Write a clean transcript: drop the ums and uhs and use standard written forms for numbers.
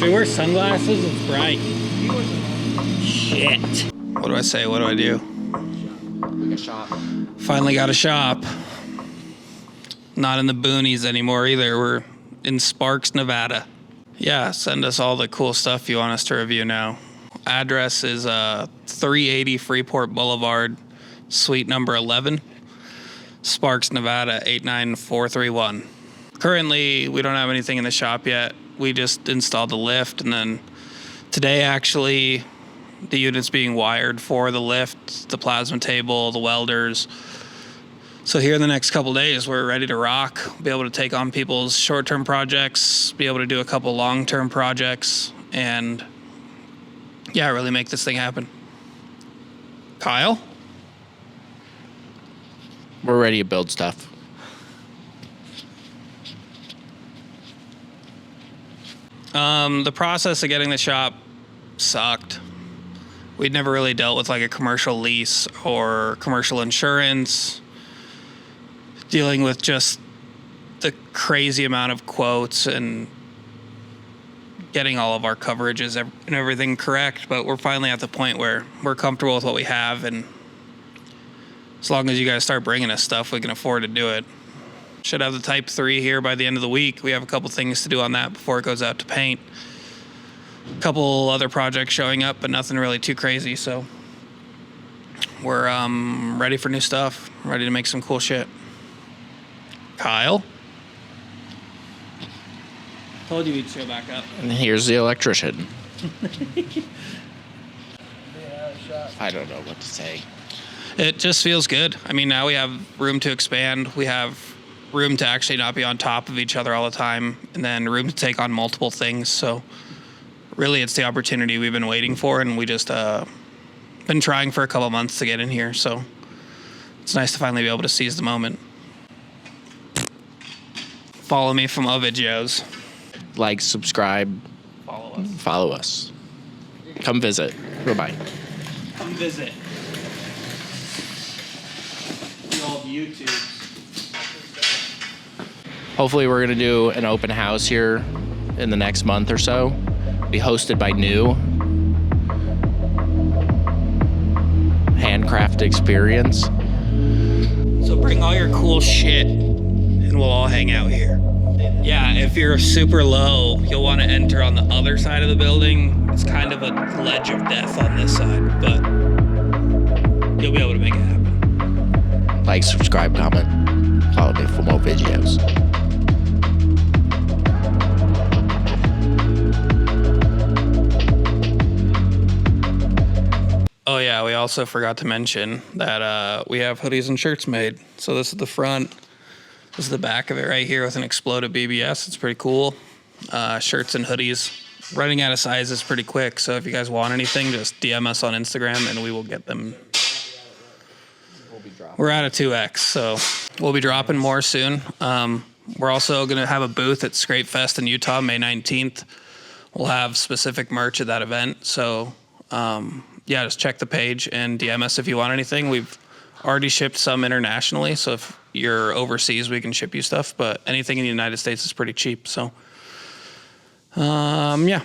Should we wear sunglasses? It's bright. Shit. What do I say? What do I do? Like a shop. Finally got a shop. Not in the boonies anymore either. We're in Sparks, Nevada. Yeah, send us all the cool stuff you want us to review now. Address is 380 Freeport Blvd, suite number 11, Sparks, Nevada 89431. Currently, we don't have anything in the shop yet. We just installed the lift, and then today actually the unit's being wired for the lift, the plasma table, the welders. So here in the next couple days, we're ready to rock, be able to take on people's short-term projects, be able to do a couple long-term projects, and yeah, really make this thing happen. Kyle? We're ready to build stuff. The process of getting the shop sucked. We'd never really dealt with like a commercial lease or commercial insurance, dealing with just the crazy amount of quotes and getting all of our coverages and everything correct. But we're finally at the point where we're comfortable with what we have, and as long as you guys start bringing us stuff, we can afford to do it. Should have the Type 3 here by the end of the week. We have a couple things to do on that before it goes out to paint. A couple other projects showing up, but nothing really too crazy. So we're ready for new stuff, ready to make some cool shit. Kyle? Told you we'd show back up. And here's the electrician. I don't know what to say. It just feels good. I mean, now we have room to expand. We have room to actually not be on top of each other all the time, and then room to take on multiple things. So really, it's the opportunity we've been waiting for, and we just been trying for a couple months to get in here. So it's nice to finally be able to seize the moment. Follow me from videos. Like, subscribe, follow us. Come visit. Bye-bye. Come visit. The old YouTube. Hopefully we're going to do an open house here in the next month or so. Be hosted by New. Handcraft experience. So bring all your cool shit and we'll all hang out here. Yeah, if you're super low, you'll want to enter on the other side of the building. It's kind of a ledge of death on this side, but you'll be able to make it happen. Like, subscribe, comment, follow me for more videos. Oh yeah, we also forgot to mention that we have hoodies and shirts made. So this is the front. This is the back of it right here with an exploded BBS. It's pretty cool. Shirts and hoodies. Running out of sizes pretty quick. So if you guys want anything, just DM us on Instagram and we will get them. We're out of 2X, so we'll be dropping more soon. We're also going to have a booth at Scrape Fest in Utah, May 19th. We'll have specific merch at that event. So yeah, just check the page and DM us if you want anything. We've already shipped some internationally, so if you're overseas, we can ship you stuff, but anything in the United States is pretty cheap. So yeah,